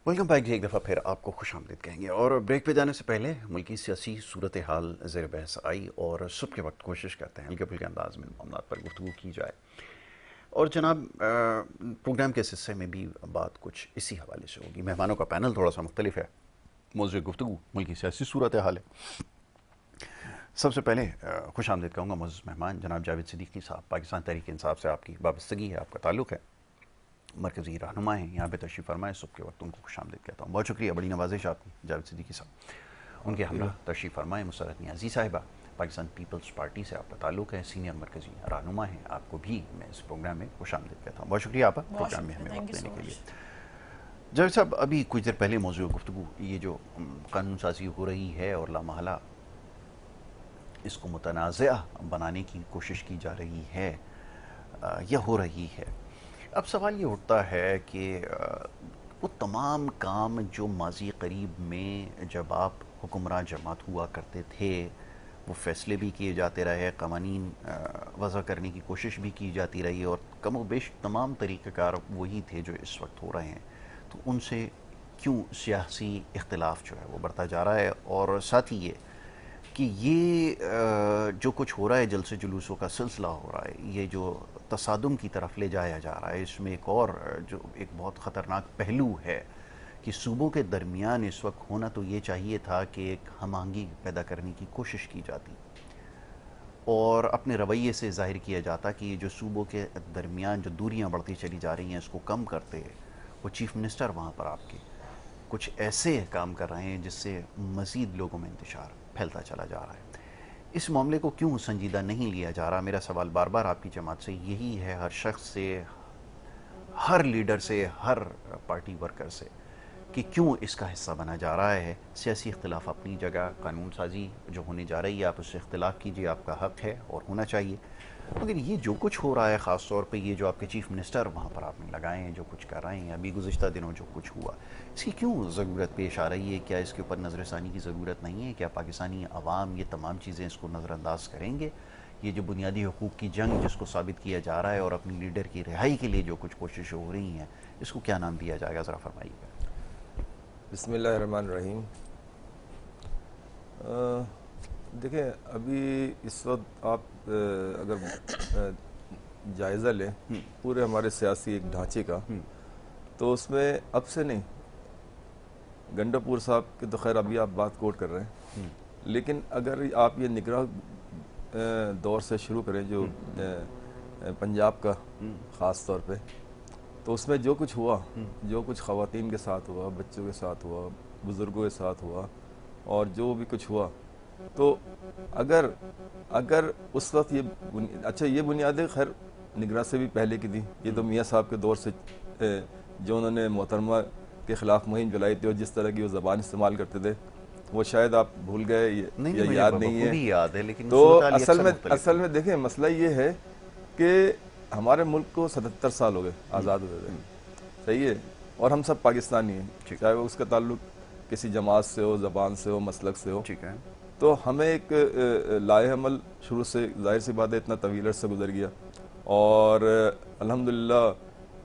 Welcome back جی، ایک دفعہ پھر آپ کو خوش آمدید کہیں گے، اور بریک پہ جانے سے پہلے ملکی سیاسی صورتحال زیر بحث آئی اور صبح کے وقت کوشش کرتے ہیں ہلکے پھلکے انداز میں معاملات پر گفتگو کی جائے۔ اور جناب پروگرام کے اس حصے میں بھی بات کچھ اسی حوالے سے ہوگی۔ مہمانوں کا پینل تھوڑا سا مختلف ہے، موضوع گفتگو ملکی سیاسی صورتحال ہے۔ سب سے پہلے خوش آمدید کہوں گا معزز مہمان جناب جاوید صدیقی صاحب، پاکستان تحریک انصاف سے آپ کی وابستگی ہے، آپ کا تعلق ہے، مرکزی رہنما ہیں، یہاں پہ تشریف فرمائے، صبح کے وقت ان کو خوش آمدید کہتا ہوں۔ بہت شکریہ، بڑی نوازش آپ کی جاوید صدیقی صاحب۔ ان کے ہمراہ تشریف فرمائے مسرت نیازی صاحبہ، پاکستان پیپلز پارٹی سے آپ کا تعلق ہے، سینئر مرکزی رہنما ہیں، آپ کو بھی میں اس پروگرام میں خوش آمدید کہتا ہوں۔ بہت شکریہ آپ پروگرام میں ہمیں وقت دینے کے لیے۔ جاوید صاحب، ابھی کچھ دیر پہلے موضوع گفتگو یہ جو قانون سازی ہو رہی ہے اور لامحالہ اس کو متنازع بنانے کی کوشش کی جا رہی ہے یا ہو رہی ہے، اب سوال یہ اٹھتا ہے کہ وہ تمام کام جو ماضی قریب میں جب آپ حکمراں جماعت ہوا کرتے تھے وہ فیصلے بھی کیے جاتے رہے، قوانین وضع کرنے کی کوشش بھی کی جاتی رہی، اور کم و بیش تمام طریقہ کار وہی تھے جو اس وقت ہو رہے ہیں، تو ان سے کیوں سیاسی اختلاف جو ہے وہ بڑھتا جا رہا ہے؟ اور ساتھ ہی یہ کہ یہ جو کچھ ہو رہا ہے، جلسے جلوسوں کا سلسلہ ہو رہا ہے، یہ جو تصادم کی طرف لے جایا جا رہا ہے، اس میں ایک اور جو ایک بہت خطرناک پہلو ہے کہ صوبوں کے درمیان اس وقت ہونا تو یہ چاہیے تھا کہ ایک ہم آہنگی پیدا کرنے کی کوشش کی جاتی اور اپنے رویے سے ظاہر کیا جاتا کہ یہ جو صوبوں کے درمیان جو دوریاں بڑھتی چلی جا رہی ہیں اس کو کم کرتے، وہ چیف منسٹر وہاں پر آپ کے کچھ ایسے کام کر رہے ہیں جس سے مزید لوگوں میں انتشار پھیلتا چلا جا رہا ہے۔ اس معاملے کو کیوں سنجیدہ نہیں لیا جا رہا؟ میرا سوال بار بار آپ کی جماعت سے یہی ہے، ہر شخص سے، ہر لیڈر سے، ہر پارٹی ورکر سے، کہ کیوں اس کا حصہ بنا جا رہا ہے؟ سیاسی اختلاف اپنی جگہ، قانون سازی جو ہونے جا رہی ہے آپ اس سے اختلاف کیجیے، آپ کا حق ہے اور ہونا چاہیے، مگر یہ جو کچھ ہو رہا ہے، خاص طور پہ یہ جو آپ کے چیف منسٹر وہاں پر آپ نے لگائے ہیں، جو کچھ کر رہے ہیں، ابھی گزشتہ دنوں جو کچھ ہوا، اس کی کیوں ضرورت پیش آ رہی ہے؟ کیا اس کے اوپر نظر ثانی کی ضرورت نہیں ہے؟ کیا پاکستانی عوام یہ تمام چیزیں اس کو نظر انداز کریں گے؟ یہ جو بنیادی حقوق کی جنگ جس کو ثابت کیا جا رہا ہے اور اپنی لیڈر کی رہائی کے لیے جو کچھ کوششیں ہو رہی ہیں، اس کو کیا نام دیا جائے گا؟ ذرا فرمائیے گا۔ بسم اللہ الرحمن الرحیم۔ دیکھیں، ابھی اس وقت آپ اگر جائزہ لیں پورے ہمارے سیاسی ایک ڈھانچے کا، تو اس میں اب سے نہیں، گنڈاپور صاحب کے تو خیر ابھی آپ بات کوٹ کر رہے ہیں، لیکن اگر آپ یہ نگراں دور سے شروع کریں جو پنجاب کا خاص طور پہ، تو اس میں جو کچھ ہوا، جو کچھ خواتین کے ساتھ ہوا، بچوں کے ساتھ ہوا، بزرگوں کے ساتھ ہوا، اور جو بھی کچھ ہوا، تو اگر اس وقت اچھا یہ بنیادیں خیر نگراں سے بھی پہلے کی تھی، یہ تو میاں صاحب کے دور سے جو انہوں نے محترمہ کے خلاف مہم چلائی تھی اور جس طرح کی وہ زبان استعمال کرتے تھے، وہ شاید آپ بھول گئے نہیں یا مجھے یاد نہیں ہے۔ بخوبی یاد ہے، لیکن تو صورتحال اکثر مختلف اصل تھی۔ میں دیکھیں، مسئلہ یہ ہے کہ ہمارے ملک کو 77 سال ہو گئے آزاد ہوئے ہوئے، صحیح ہے، اور ہم سب پاکستانی ہیں، چاہے وہ اس کا تعلق کسی جماعت سے ہو، زبان سے ہو، مسلک سے ہو، ٹھیک ہے۔ تو ہمیں ایک لائے عمل شروع سے ظاہر سی بات ہے اتنا طویل عرصہ گزر گیا، اور الحمدللہ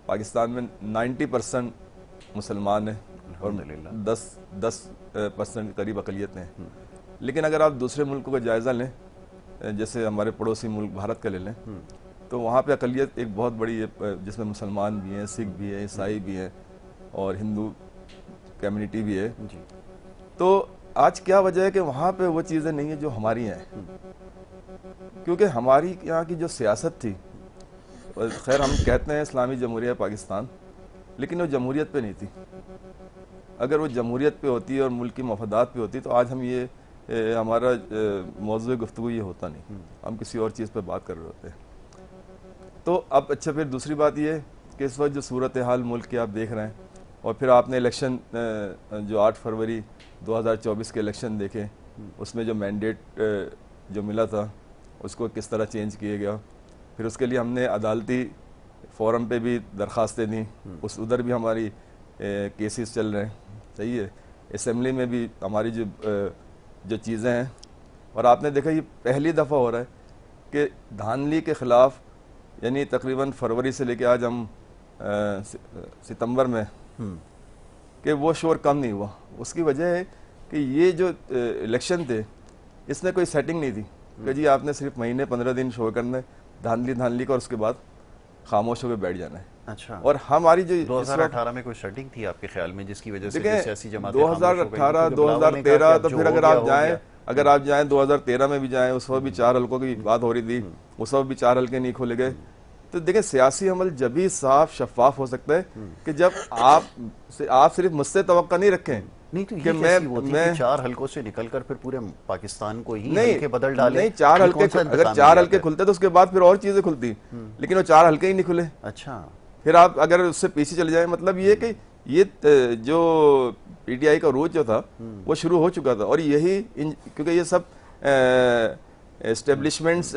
پاکستان میں 90% مسلمان ہیں اور الحمدللہ۔ 10% قریب اقلیتیں ہیں۔ لیکن اگر آپ دوسرے ملکوں کا جائزہ لیں، جیسے ہمارے پڑوسی ملک بھارت کا لے لیں، تو وہاں پہ اقلیت ایک بہت بڑی ہے، جس میں مسلمان بھی ہیں، سکھ بھی ہیں، عیسائی بھی ہیں، اور ہندو کمیونٹی بھی ہے۔ جی۔ تو آج کیا وجہ ہے کہ وہاں پہ وہ چیزیں نہیں ہیں جو ہماری یہاں ہیں؟ کیونکہ ہماری یہاں کی جو سیاست تھی، خیر ہم کہتے ہیں اسلامی جمہوریہ پاکستان، لیکن وہ جمہوریت پہ نہیں تھی۔ اگر وہ جمہوریت پہ ہوتی اور ملک کی مفادات پہ ہوتی تو آج ہم یہ ہمارا موضوع گفتگو یہ ہوتا نہیں، ہم کسی اور چیز پہ بات کر رہے ہوتے ہیں۔ تو اب اچھا، پھر دوسری بات یہ کہ اس وقت جو صورتحال ملک کی آپ دیکھ رہے ہیں، اور پھر آپ نے الیکشن جو 8 فروری 2024 کے الیکشن دیکھے، اس میں جو مینڈیٹ جو ملا تھا اس کو کس طرح چینج کیا گیا، پھر اس کے لیے ہم نے عدالتی فورم پہ بھی درخواستیں دیں، ادھر بھی ہماری کیسز چل رہے ہیں، صحیح ہے، اسمبلی میں بھی ہماری جو چیزیں ہیں، اور آپ نے دیکھا یہ پہلی دفعہ ہو رہا ہے کہ دھاندلی کے خلاف، یعنی تقریباً فروری سے لے کے آج ہم ستمبر میں، کہ کہ وہ شور کم نہیں ہوا. اس کی وجہ ہے کہ یہ جو الیکشن تھے اس میں کوئی سیٹنگ نہیں تھی کہ جی آپ نے صرف مہینے 15 دن شور کرنا ہے دھاندلی کا اور اس کے بعد خاموش ہو کے بیٹھ جانا ہے. اچھا, اور ہماری جو 2018 میں کوئی سیٹنگ تھی آپ کے خیال میں جس کی وجہ سے سیاسی جماعتیں 2018 2013 تو پھر اگر آپ جائیں 2013 میں بھی جائیں اس وقت بھی 4 حلقوں کی بات ہو رہی تھی, اس وقت بھی 4 حلقے نہیں کھولے گئے. تو دیکھیں سیاسی عمل جب ہی صاف شفاف ہو سکتا ہے کہ جب آپ صرف مجھ سے توقع نہیں رکھیں نہیں تو یہ کیسی وہ تھی کہ 4 حلقوں سے نکل کر پھر پورے پاکستان کو ہی حلقے بدل ڈالے. نہیں 4 حلقے, اگر 4 حلقے کھلتے تو اس کے بعد پھر اور چیزیں کھلتی, لیکن وہ 4 حلقے ہی نہیں کھلے. اچھا, پھر آپ اگر اس سے پیچھے چلے جائیں, مطلب یہ کہ یہ جو پی ٹی آئی کا عروج جو تھا وہ شروع ہو چکا تھا, اور یہی کیونکہ یہ سب اسٹیبلشمنٹس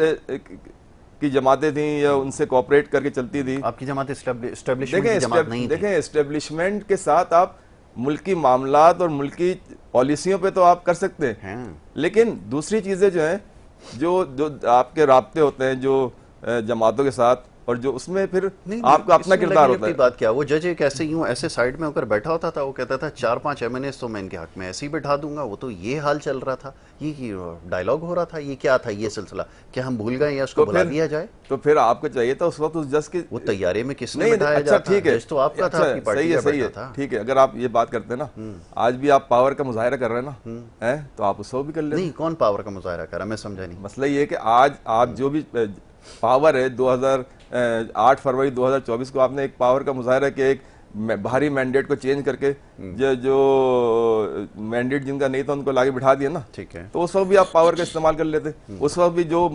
کی جماعتیں تھیں یا ان سے کوآپریٹ کر کے چلتی تھی. آپ کی جماعت اسٹیبلشمنٹ کی جماعت نہیں تھی. دیکھیں اسٹیبلشمنٹ کے ساتھ آپ ملکی معاملات اور ملکی پالیسیوں پہ تو آپ کر سکتے ہیں, لیکن دوسری چیزیں جو ہیں جو آپ کے رابطے ہوتے ہیں جو جماعتوں کے ساتھ, اور جو اس میں پھر آپ کا اپنا کردار ہوتا ہے. بات کیا وہ جج ایک ایسے یوں ایسے سائڈ میں ہو کر بیٹھا ہوتا تھا, وہ کہتا تھا 4-5 ایم این ایز تو میں ان کے حق میں ایسے ہی بیٹھا دوں گا. وہ تو یہ حال چل رہا تھا, یہ ڈائلاگ ہو رہا تھا, یہ کیا تھا یہ سلسلہ, کیا ہم بھول گئے یا اس کو بلا دیا جائے؟ تو پھر آپ کو چاہیے تھا اس وقت اس جج کی وہ طیارے میں کس نے بٹھایا جاتا. ٹھیک ہے, جج تو آپ کا تھا, آپ کی پارٹی کا بیٹھا تھا. ٹھیک ہے, اگر آپ یہ بات کرتے ہیں نا آج بھی آپ پاور کا مظاہرہ کر رہے ہیں نا, تو آپ اس کو بھی کر لیں. نہیں, کون پاور کا مظاہرہ کر رہا, میں سمجھا نہیں. مسئلہ یہ ہے کہ آج آپ جو بھی پاور ہے 8 فروری 2024 کو آپ نے ایک پاور کا مظاہرہ کیا, ایک بھاری مینڈیٹ کو چینج کر کے جو مینڈیٹ جن کا نہیں تھا ان کو لاگے بٹھا دیا نا. ٹھیک ہے, تو اس وقت بھی آپ پاور کا استعمال کر لیتے. اس وقت بھی جو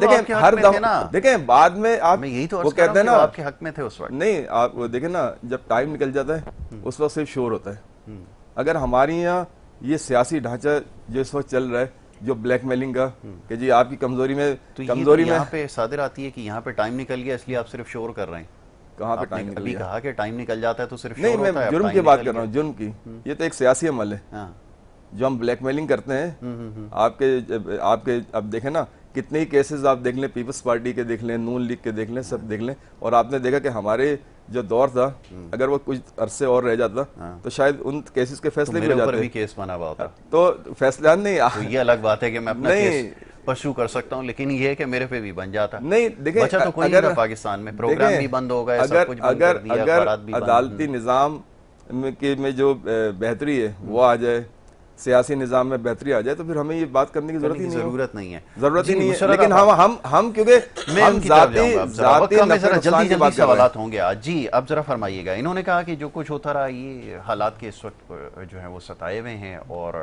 دیکھیں ہر دفعہ دیکھیں بعد میں آپ وہ کہتے ہیں نا آپ کے حق میں تھے اس وقت. نہیں, آپ دیکھیں نا جب ٹائم نکل جاتا ہے اس وقت صرف شور ہوتا ہے. اگر ہماری یہاں یہ سیاسی ڈھانچہ جو اس وقت چل رہا ہے جو بلیک میلنگ کا کہ جی آپ کی کمزوری میں یہاں پہ صادر آتی ہے کہ یہاں پہ ٹائم نکل گیا اس لیے آپ صرف شور کر رہے ہیں. کہاں پہ ٹائم نکل گیا؟ کہا کہ ٹائم نکل جاتا ہے تو صرف نہیں, میں جرم کی بات کر رہا ہوں, جرم کی. یہ تو ایک سیاسی عمل ہے جو ہم بلیک میلنگ کرتے ہیں. آپ کے اب دیکھیں نا کتنے ہی کیسز آپ دیکھ لیں, پیپلز پارٹی کے دیکھ لیں, نون لیگ کے دیکھ لیں, سب دیکھ لیں, اور آپ نے دیکھا کہ ہمارے جو دور تھا اگر وہ کچھ عرصے اور رہ جاتا تو شاید ان کیسز کے فیصلے بھی ہو جاتے. بھی کیس بنا ہوا ہوتا تو فیصلہ نہیں, یہ الگ بات ہے کہ میں اپنا کیس پرسو کر سکتا ہوں, لیکن یہ ہے کہ میرے پہ بھی بن جاتا. نہیں دیکھیں, بچا تو کوئی نہیں تھا پاکستان میں, پروگرام بھی بند ہو گئے, سب کچھ بند کر دیا, اخبارات بھی بند. عدالتی نظام میں جو بہتری ہے وہ آ جائے, سیاسی نظام میں بہتری آ جائے, تو پھر ہمیں یہ بات کرنے کی ضرورت نہیں ہے. لیکن ہم کیونکہ ہم ذاتی جلدی سوالات ہوں گے آج. جی اب ذرا فرمائیے گا, انہوں نے کہا کہ جو کچھ ہوتا رہا یہ حالات کے اس وقت جو ہیں وہ ستائے ہوئے ہیں, اور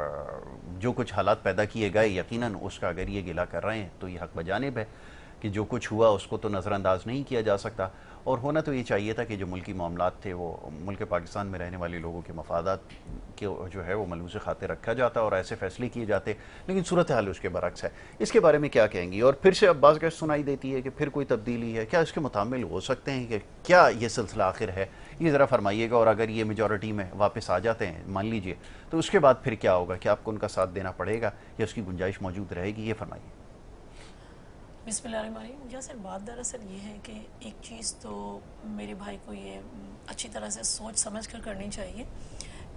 جو کچھ حالات پیدا کیے گئے یقیناً اس کا اگر یہ گلہ کر رہے ہیں تو یہ حق بجانب ہے کہ جو کچھ ہوا اس کو تو نظر انداز نہیں کیا جا سکتا. اور ہونا تو یہ چاہیے تھا کہ جو ملکی معاملات تھے وہ ملک پاکستان میں رہنے والے لوگوں کے مفادات کے جو ہے وہ ملحوظ خاطر رکھا جاتا اور ایسے فیصلے کیے جاتے, لیکن صورتحال اس کے برعکس ہے. اس کے بارے میں کیا کہیں گی؟ اور پھر سے اب بعض گشت سنائی دیتی ہے کہ پھر کوئی تبدیلی ہے, کیا اس کے متعامل ہو سکتے ہیں کہ کیا یہ سلسلہ آخر ہے؟ یہ ذرا فرمائیے گا. اور اگر یہ میجورٹی میں واپس آ جاتے ہیں مان لیجئے, تو اس کے بعد پھر کیا ہوگا؟ کیا آپ کو ان کا ساتھ دینا پڑے گا یا اس کی گنجائش موجود رہے گی؟ یہ فرمائیے. بسم اللہ الرحمن الرحیم. یاسر بات دراصل یہ ہے کہ ایک چیز تو میرے بھائی کو یہ اچھی طرح سے سوچ سمجھ کر کرنی چاہیے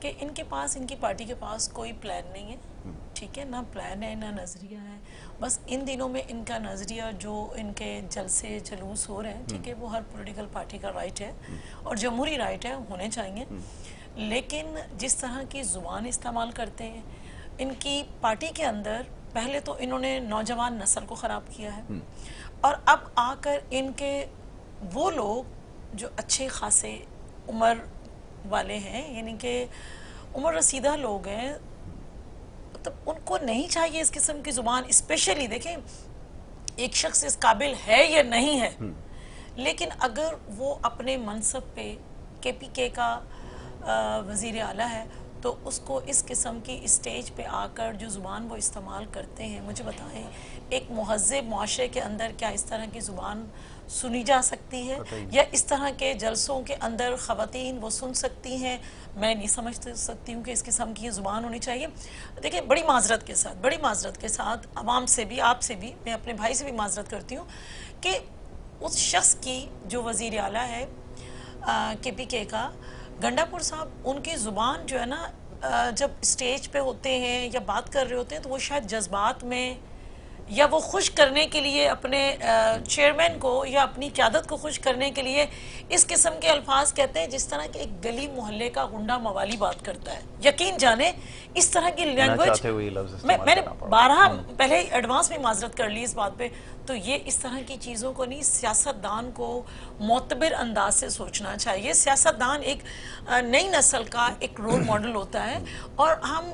کہ ان کے پاس, ان کی پارٹی کے پاس کوئی پلان نہیں ہے. ٹھیک ہے, نہ پلان ہے نہ نظریہ ہے. بس ان دنوں میں ان کا نظریہ جو ان کے جلسے جلوس ہو رہے ہیں, ٹھیک ہے, وہ ہر پولیٹیکل پارٹی کا رائٹ ہے اور جمہوری رائٹ ہے, ہونے چاہیے. لیکن جس طرح کی زبان استعمال کرتے ہیں ان کی پارٹی کے اندر, پہلے تو انہوں نے نوجوان نسل کو خراب کیا ہے, اور اب آ کر ان کے وہ لوگ جو اچھے خاصے عمر والے ہیں, یعنی کہ عمر رسیدہ لوگ ہیں, تو ان کو نہیں چاہیے اس قسم کی زبان. اسپیشلی دیکھیں ایک شخص اس قابل ہے یا نہیں ہے, لیکن اگر وہ اپنے منصب پہ کے پی کے کا وزیر اعلیٰ ہے تو اس کو اس قسم کی اسٹیج پہ آ کر جو زبان وہ استعمال کرتے ہیں, مجھے بتائیں ایک مہذب معاشرے کے اندر کیا اس طرح کی زبان سنی جا سکتی ہے؟ یا اس طرح کے جلسوں کے اندر خواتین وہ سن سکتی ہیں؟ میں نہیں سمجھ سکتی ہوں کہ اس قسم کی زبان ہونی چاہیے. دیکھیں بڑی معذرت کے ساتھ عوام سے بھی, آپ سے بھی, میں اپنے بھائی سے بھی معذرت کرتی ہوں کہ اس شخص کی جو وزیر اعلیٰ ہے کے پی کے کا, گنڈا پور صاحب ان کی زبان جو ہے نا جب اسٹیج پہ ہوتے ہیں یا بات کر رہے ہوتے ہیں تو وہ شاید جذبات میں یا وہ خوش کرنے کے لیے اپنے چیئرمین کو یا اپنی قیادت کو خوش کرنے کے لیے اس قسم کے الفاظ کہتے ہیں جس طرح کہ ایک گلی محلے کا غنڈہ موالی بات کرتا ہے. یقین جانے اس طرح کی لینگویج میں نے بارہا پہلے ایڈوانس میں معذرت کر لی اس بات پہ. تو یہ اس طرح کی چیزوں کو نہیں, سیاستدان کو معتبر انداز سے سوچنا چاہیے. سیاستدان ایک نئی نسل کا ایک رول ماڈل ہوتا ہے, اور ہم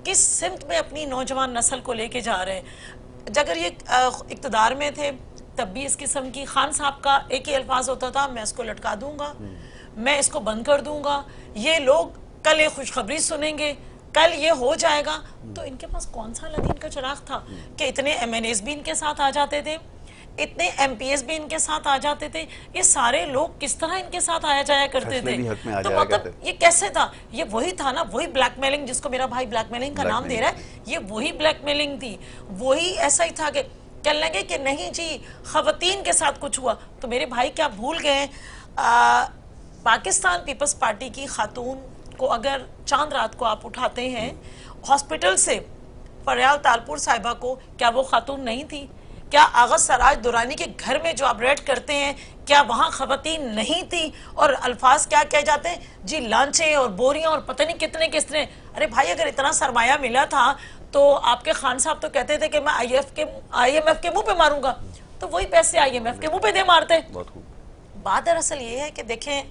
کس سمت میں اپنی نوجوان نسل کو لے کے جا رہے ہیں. اگر یہ اقتدار میں تھے تب بھی اس قسم کی, خان صاحب کا ایک ہی الفاظ ہوتا تھا, میں اس کو لٹکا دوں گا, میں اس کو بند کر دوں گا, یہ لوگ کل ایک خوشخبری سنیں گے, کل یہ ہو جائے گا. تو ان کے پاس کون سا لدین کا چراغ تھا کہ اتنے ایم این ایز بھی ان کے ساتھ آ جاتے تھے, اتنے ایم پی ایس بھی ان کے ساتھ آ جاتے تھے. یہ سارے لوگ کس طرح ان کے ساتھ آیا جایا کرتے تھے. تو مطلب یہ کیسے تھا, یہ وہی تھا نا, وہی بلیک میلنگ جس کو میرا بھائی بلیک میلنگ کا نام دے رہا ہے, یہ وہی بلیک میلنگ تھی. وہی ایسا ہی تھا کہ کہنے لگے کہ نہیں جی خواتین کے ساتھ کچھ ہوا. تو میرے بھائی کیا بھول گئے, پاکستان پیپلز پارٹی کی خاتون کو اگر چاند رات کو آپ اٹھاتے ہیں ہاسپٹل سے, فریال تالپور صاحبہ کو, کیا وہ خاتون نہیں تھی؟ کیا آغا سراج دورانی کے گھر میں جو آپ ریڈ کرتے ہیں کیا وہاں خواتین نہیں تھی؟ اور الفاظ کیا کہے جاتے ہیں جی, لانچے اور بوریاں اور پتہ نہیں کتنے کتنے. ارے بھائی اگر اتنا سرمایہ ملا تھا تو آپ کے خان صاحب تو کہتے تھے کہ میں آئی ایم ایف کے منہ پہ ماروں گا, تو وہی پیسے آئی ایم ایف کے منہ پہ دے مارتے. بات دراصل یہ ہے کہ دیکھیں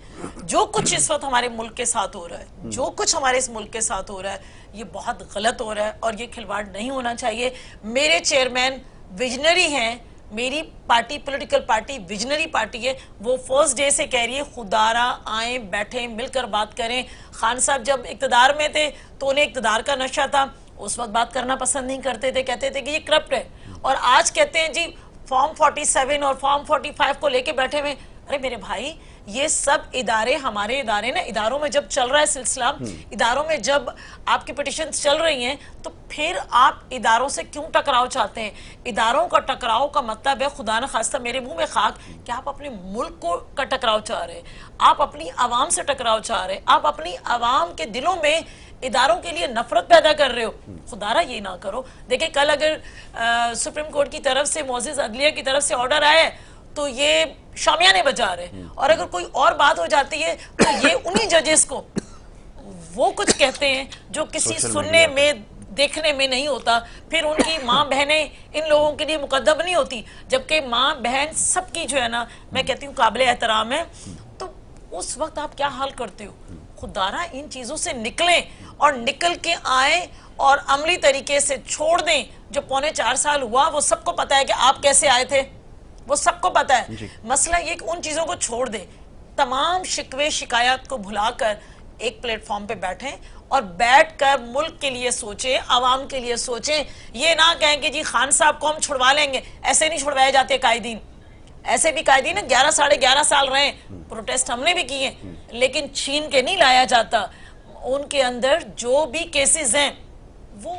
جو کچھ اس وقت ہمارے ملک کے ساتھ ہو رہا ہے, جو کچھ ہمارے اس ملک کے ساتھ ہو رہا ہے, یہ بہت غلط ہو رہا ہے اور یہ کھلواڑ نہیں ہونا چاہیے. میرے چیئرمین ویژنری ہیں, میری party political party visionary party ہے. وہ فرسٹ ڈے سے کہہ رہی ہے خدارا آئیں بیٹھیں مل کر بات کریں. خان صاحب جب اقتدار میں تھے تو انہیں اقتدار کا نشہ تھا, اس وقت بات کرنا پسند نہیں کرتے تھے, کہتے تھے کہ یہ کرپٹ ہے. اور آج کہتے ہیں جی فارم 47 اور فارم 45 کو لے کے بیٹھے ہوئے. ارے میرے بھائی یہ سب ادارے ہمارے ادارے نا, اداروں میں جب چل رہا ہے سلسلہ, اداروں میں جب آپ کی پٹیشنز چل رہی ہیں تو پھر آپ اداروں سے کیوں ٹکراؤ چاہتے ہیں؟ اداروں کا ٹکراؤ کا مطلب ہے خدا نہ خواستہ میرے منہ میں خاک کہ آپ اپنے ملک کا ٹکراؤ چاہ رہے ہیں, آپ اپنی عوام سے ٹکراؤ چاہ رہے ہیں, آپ اپنی عوام کے دلوں میں اداروں کے لیے نفرت پیدا کر رہے ہو. خدا را یہ نہ کرو. دیکھیں کل اگر سپریم کورٹ کی طرف سے معزز عدلیہ کی طرف سے آرڈر آئے تو یہ شامیانے بجا رہے ہیں, اور اگر کوئی اور بات ہو جاتی ہے تو یہ انہی ججز کو وہ کچھ کہتے ہیں جو کسی سننے میں دیکھنے میں نہیں ہوتا. پھر ان کی ماں بہنیں ان لوگوں کے لیے مقدم نہیں ہوتی, جبکہ ماں بہن سب کی جو ہے نا میں کہتی ہوں قابل احترام ہے. تو اس وقت آپ کیا حال کرتے ہو؟ خدارہ ان چیزوں سے نکلیں اور نکل کے آئیں اور عملی طریقے سے چھوڑ دیں. جو 4.25 سال ہوا وہ سب کو پتا ہے کہ آپ کیسے آئے تھے, وہ سب کو پتا ہے. مسئلہ یہ کہ ان چیزوں کو چھوڑ دیں, تمام شکوے شکایات کو بھلا کر ایک پلیٹ فارم پہ بیٹھیں اور بیٹھ کر ملک کے لیے سوچیں, عوام کے لیے سوچیں. یہ نہ کہیں کہ جی خان صاحب کو ہم چھڑوا لیں گے, ایسے نہیں چھڑوائے جاتے قائدین. ایسے بھی قائدین 11 سال رہے, پروٹیسٹ ہم نے بھی کیے, لیکن چھین کے نہیں لایا جاتا. ان کے اندر جو بھی کیسز ہیں وہ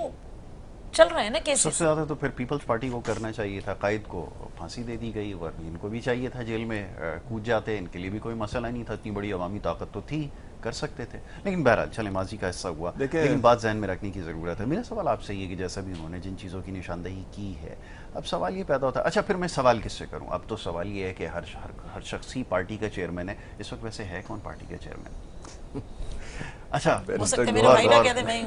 چل رہے ہیں نا کیسز. سب سے زیادہ تو پھر پیپلز پارٹی کو کرنا چاہیے تھا, قائد کو پھانسی دے دی گئی, ورنہ ان کو بھی چاہیے تھا جیل میں کود جاتے, ان کے لیے بھی کوئی مسئلہ نہیں تھا, اتنی بڑی عوامی طاقت تو تھی, کر سکتے تھے. لیکن بہرحال چلیں ماضی کا حصہ ہوا, لیکن بات ذہن میں رکھنے کی ضرورت ہے. میرا سوال آپ سے یہ کہ جیسا بھی انہوں نے جن چیزوں کی نشاندہی کی ہے, اب سوال یہ پیدا ہوتا ہے, اچھا پھر میں سوال کس سے کروں؟ اب تو سوال یہ ہے کہ ہر شخصی پارٹی کا چیئرمین ہے. اس وقت ویسے ہے کون پارٹی کا چیئرمین؟ اچھا ہو سکتے میرے بھائی نہ کہتے میں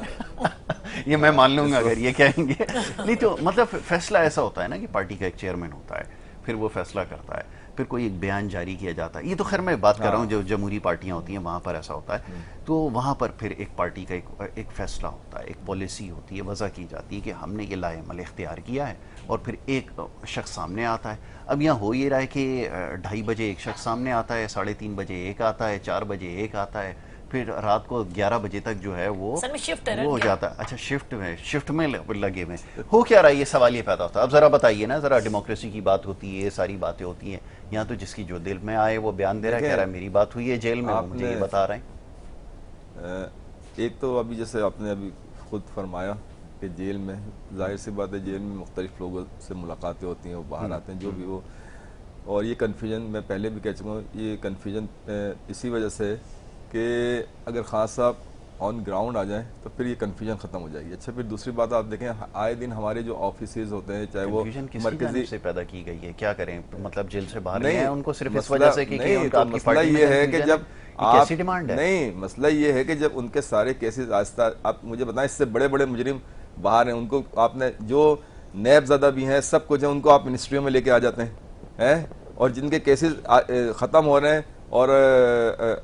یہ میں مان لوں گا اگر یہ کہیں گے. نہیں تو مطلب فیصلہ ایسا ہوتا ہے نا کہ پارٹی کا ایک چیئرمین ہوتا ہے, پھر وہ فیصلہ کرتا ہے, پھر کوئی ایک بیان جاری کیا جاتا ہے. یہ تو خیر میں بات کر رہا ہوں جو جمہوری پارٹیاں ہوتی ہیں وہاں پر ایسا ہوتا ہے. تو وہاں پر پھر ایک پارٹی کا ایک فیصلہ ہوتا ہے, ایک پالیسی ہوتی ہے, وضع کی جاتی ہے کہ ہم نے یہ لائے عمل اختیار کیا ہے, اور پھر ایک شخص سامنے آتا ہے. اب یہاں ہو یہ رہا ہے کہ 2:30 بجے ایک شخص سامنے آتا ہے, 3:30 بجے ایک آتا ہے, 4 بجے ایک آتا ہے, پھر رات کو 11 بجے تک جو ہے وہ ہو جاتا ہے. اچھا شفٹ میں لگے ہوئے ہو کیا رہا ہے, یہ سوال یہ پیدا ہوتا ہے. اب ذرا بتائیے نا, ذرا ڈیموکریسی کی بات ہوتی ہے, یہ ساری باتیں ہوتی ہیں. یہاں تو جس کی جو دل میں آئے وہ بیان دے رہا ہے, کہہ رہا ہے میری بات ہوئی ہے جیل میں, مجھے یہ بتا رہے ہیں. ایک تو ابھی جیسے آپ نے ابھی خود فرمایا کہ جیل میں ظاہر سی بات ہے, جیل میں مختلف لوگوں سے ملاقاتیں ہوتی ہیں, وہ باہر آتے ہیں جو بھی وہ, اور یہ کنفیوژن میں پہلے بھی کہہ چکا ہوں, یہ کنفیوژن اسی وجہ سے کہ اگر خان صاحب آن گراؤنڈ آ جائیں تو پھر یہ کنفیوژن ختم ہو جائے گی. اچھا پھر دوسری بات آپ دیکھیں آئے دن ہمارے جو آفیسز ہوتے ہیں چاہے وہ مرکزی سے پیدا کی گئی ہے, کیا کریں مطلب جیل سے باہر نہیں ہیں ان کو صرف اس وجہ سے کہ نہیں, تو مسئلہ یہ ہے کہ جب کیسی ڈیمانڈ ہے, نہیں مسئلہ یہ ہے کہ جب ان کے سارے کیسز آہستہ, آپ مجھے بتائیں اس سے بڑے بڑے مجرم باہر ہیں, ان کو آپ نے جو نیب زدہ بھی ہیں سب کچھ ہیں ان کو آپ منسٹریوں میں لے کے آ جاتے ہیں, اور جن کے کیسز ختم ہو رہے ہیں, اور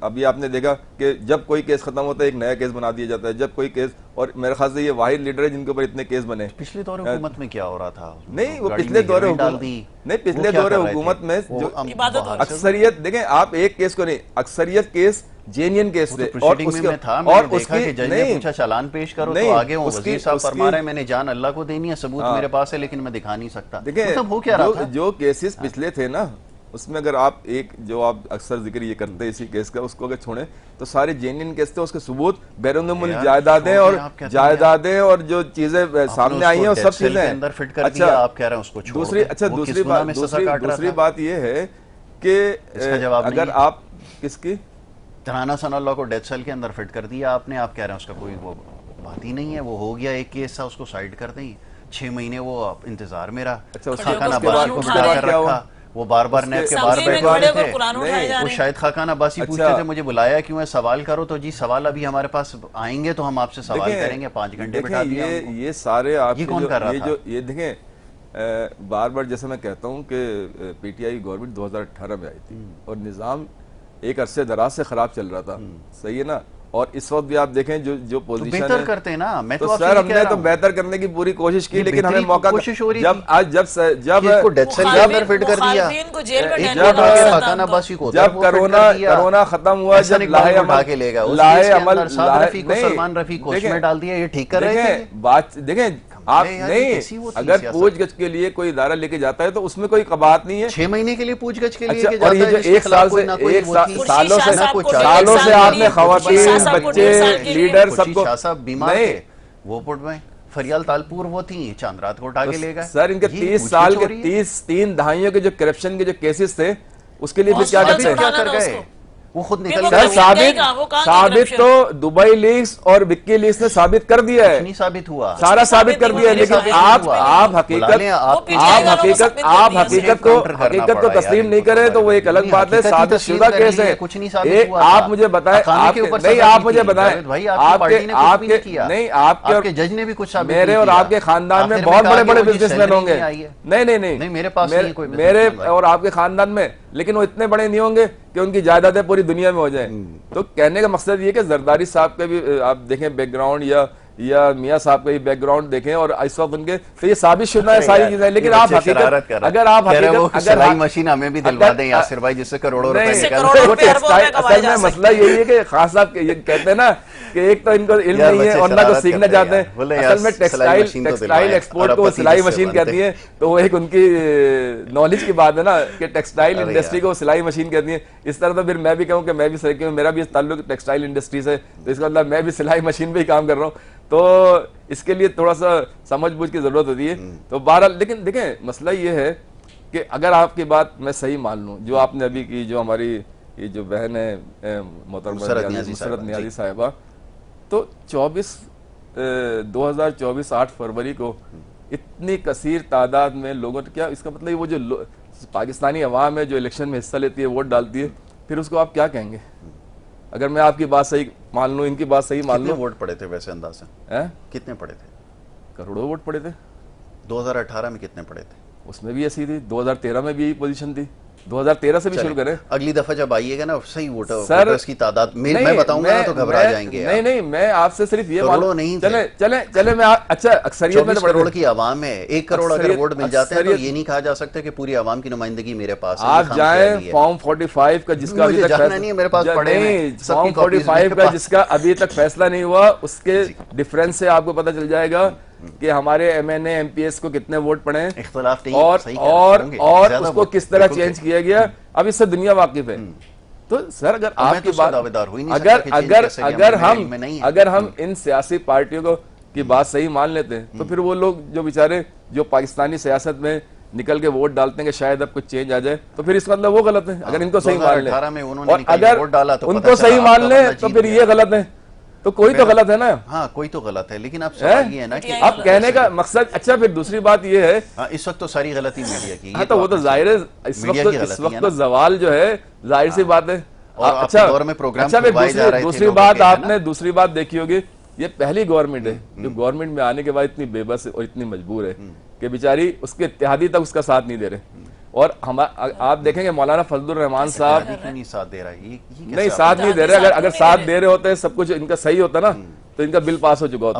ابھی آپ نے دیکھا کہ جب کوئی کیس ختم ہوتا ہے ایک نیا کیس بنا دیا جاتا ہے, جب کوئی کیس, اور میرے خیال سے یہ واحد لیڈر ہے جن کے اوپر اتنے کیس بنے. پچھلے دور حکومت میں کیا ہو رہا تھا؟ نہیں وہ پچھلے دور حکومت نہیں, پچھلے دور حکومت میں جو اکثریت دیکھیں آپ ایک کیس کو نہیں, اکثریت کیس جینین کیس تھے, اور اس کے اور اس کی جج نے پوچھا چالان پیش کرو تو آگے وہ وزیر صاحب فرما رہے ہیں میں نے جان اللہ کو دینی ہے, ثبوت میرے پاس ہے لیکن میں دکھا نہیں سکتا. دیکھیں ہو کیا رہا تھا جو کیسز پچھلے تھے نا اس میں اگر آپ ایک جو آپ اکثر ذکر یہ کرتے ہیں اسی کیس کا, اس کو اگر چھوڑیں تو سارے جینین کیس تھے, اس کے ثبوت بیرون ملک جائیدادیں اور جو چیزیں سامنے آئی ہیں وہ سب چیزیں ہیں. دوسری بات یہ ہے کہ اگر آپ کس کی ترانہ ثناء اللہ کو ڈیتھ سیل کے اندر فٹ کر دیا آپ نے, آپ کہہ رہے ہیں اس کا کوئی وہ بات ہی نہیں ہے, وہ ہو گیا ایک کیس تھا اس کو سائڈ کر دیں, 6 مہینے وہ انتظار میں رہا, خاقان عباسی کو بٹھا کر رکھا, وہ بار بار نیب کے باہر بیٹھے ہوئے تھے, وہ شاید خاقان عباسی پوچھتے تھے مجھے بلایا کیوں ہے, سوال کرو, تو جی سوال ابھی ہمارے پاس آئیں گے تو ہم آپ سے سوال کریں گے, 5 گھنٹے بٹھا دیا. یہ سارے آپ کون کر رہا تھا؟ یہ دیکھیں بار بار جیسے میں کہتا ہوں کہ پی ٹی آئی گورنمنٹ 2018 میں آئی تھی اور نظام ایک عرصے دراز سے خراب چل رہا تھا, صحیح ہے نا, اور اس وقت بھی آپ دیکھیں جو پوزیشن ہے بہتر کرتے ہیں نا, میں تو سر ہم نے تو بہتر کرنے کی پوری کوشش کی لیکن ہمیں موقع جب کرونا ختم ہوا, جب لاہے عمل سلمان رفیق کوچ میں ڈال دیا, یہ ٹھیک کر رہے ہیں بات دیکھیں آپ نہیں, اگر پوچھ گچھ کے لیے کوئی ادارہ لے کے جاتا ہے تو اس میں کوئی قباحت نہیں ہے. 6 مہینے کے لیے پوچھ گچھ کے لیے اچھا, اور یہ جو ایک سالوں سے آپ نے خواتین بچے لیڈر سب کو نہیں وہ پٹ میں فریال تالپور وہ تھی, چاند رات کو اٹھا کے لے گئے سر, ان کے 30 سال کے 3 دہائیوں کے جو کرپشن کے جو کیسز تھے اس کے لیے پھر کیا کرتے کیا کر گئے, وہ خود نکل گئے. ثابت تو دبئی لیکس اور وکی لیکس نے ثابت کر دیا ہے, نہیں ثابت ہوا, سارا ثابت کر دیا ہے, لیکن آپ حقیقت کو تسلیم نہیں کریں تو وہ ایک الگ بات ہے. ثابت شدہ کیس ہے, آپ مجھے بتائیں, نہیں آپ مجھے بتائیں, نہیں آپ کے جج نے بھی کچھ میرے اور آپ کے خاندان میں بہت بڑے بڑے بزنس مین ہوں گے, نہیں میرے پاس میرے اور آپ کے خاندان میں, لیکن وہ اتنے بڑے نہیں ہوں گے کہ ان کی جائیدادیں پوری دنیا میں ہو جائیں. تو کہنے کا مقصد یہ کہ زرداری صاحب کا بھی آپ دیکھیں بیک گراؤنڈ یا میاں صاحب کا بھی بیک گراؤنڈ دیکھیں, اور اس وقت ان کے تو یہ ثابت شدہ ہے ساری چیزیں, لیکن آپ حقیقت اگر آپ سلائی مشین ہمیں بھی دلوا دیں یاسر بھائی جس سے کروڑوں روپے اصل میں مسئلہ یہی ہے کہ خان صاحب کہتے ہیں نا کہ ایک تو ان کو علم نہیں ہے اور نہ کو سیکھنا چاہتے ہیں. اصل میں ٹیکسٹائل ایکسپورٹ کو سلائی مشین کہتی ہیں, تو وہ ایک ان کی نالج کی بات ہے نا کہ ٹیکسٹائل انڈسٹری کو سلائی مشین کہتی ہیں. اس طرح تو پھر میں بھی کہوں کہ میں بھی میرا بھی تعلق ٹیکسٹائل انڈسٹری سے, تو اس کا مطلب میں بھی سلائی مشین پہ ہی کام کر رہا ہوں, تو اس کے لیے تھوڑا سا سمجھ بوجھ کی ضرورت ہوتی ہے. تو بہرحال لیکن دیکھیں مسئلہ یہ ہے کہ اگر آپ کی بات میں صحیح مان لوں جو آپ نے ابھی کی, جو ہماری یہ جو بہن ہے محترمہ نصرت نیازی صاحبہ, تو 2024 8 فروری کو اتنی کثیر تعداد میں لوگوں کیا, اس کا مطلب وہ جو پاکستانی عوام ہے جو الیکشن میں حصہ لیتی ہے ووٹ ڈالتی ہے, پھر اس کو آپ کیا کہیں گے؟ اگر میں آپ کی بات صحیح مان لوں, ان کی بات صحیح مان لوں, کتنے ووٹ پڑے تھے ویسے انداز سے, کتنے پڑے تھے؟ کروڑوں ووٹ پڑے تھے. 2018 میں کتنے پڑے تھے؟ اس میں بھی ایسی تھی, 2013 میں بھی یہی پوزیشن تھی, 2013 سے بھی شروع کریں. اگلی دفعہ جب آئیے گا نا صحیح ووٹرز کی تعداد میں بتاؤں گا تو گھبرا جائیں گے. نہیں میں آپ سے صرف یہ کروڑوں نہیں, چلے میں اچھا اکثریت میں کروڑ کی عوام ہے, 1 کروڑ اگر ووٹ مل جاتے ہیں تو یہ نہیں کہا جا سکتا کہ پوری عوام کی نمائندگی میرے پاس ہے. آپ جائیں فارم 45 کا جس کا ابھی تک میرے پاس پڑے ہیں, فارم 45 کا جس کا ابھی تک فیصلہ نہیں ہوا, اس کے ڈیفرنس سے آپ کو پتہ چل جائے گا کہ ہمارے M N A M P S کو کتنے ووٹ پڑے ہیں, اختلاف نہیں, اور اس کو کس طرح چینج کیا گیا. اب اس سے دنیا واقف ہے. تو سر اگر آپ کی بات اگر ہم ان سیاسی پارٹیوں کو کی بات صحیح مان لیتے ہیں تو پھر وہ لوگ جو بیچارے جو پاکستانی سیاست میں نکل کے ووٹ ڈالتے ہیں کہ شاید اب کچھ چینج آ جائے, تو پھر اس کا مطلب وہ غلط ہے اگر ان کو صحیح مان لیں, 2018 میں انہوں نے اور نکل کے اگر ووٹ ڈالا تو ان پتہ کو چلا صحیح آپ مان کا لیں بندہ تو جیت پھر گیا. یہ غلط ہے, تو کوئی تو غلط ہے نا. ہاں کوئی تو غلط ہے, لیکن اب سوال یہ ہے نا کہ اب کہنے کا مقصد, اچھا پھر دوسری بات یہ ہے, اس وقت تو ساری غلطی میڈیا کی. ہاں تو وہ تو ظاہر ہے اس وقت تو زوال جو ہے ظاہر سی بات ہے. اچھا دور میں پروگرام اچھا کھلوائے جا رہے تھے دوسری بات آپ نے دوسری بات دیکھی ہوگی, یہ پہلی گورنمنٹ ہے جو گورنمنٹ میں آنے کے بعد اتنی بے بس اور اتنی مجبور ہے کہ بیچاری اس کے اتحادی تک اس کا ساتھ نہیں دے رہے. اور آپ دیکھیں گے مولانا فضل الرحمان صاحب نہیں ساتھ دے رہا ہے, نہیں ساتھ نہیں دے رہے, اگر ساتھ دے رہے ہوتے سب کچھ ان کا صحیح ہوتا نا تو ان کا بل پاس ہو چکا ہوتا,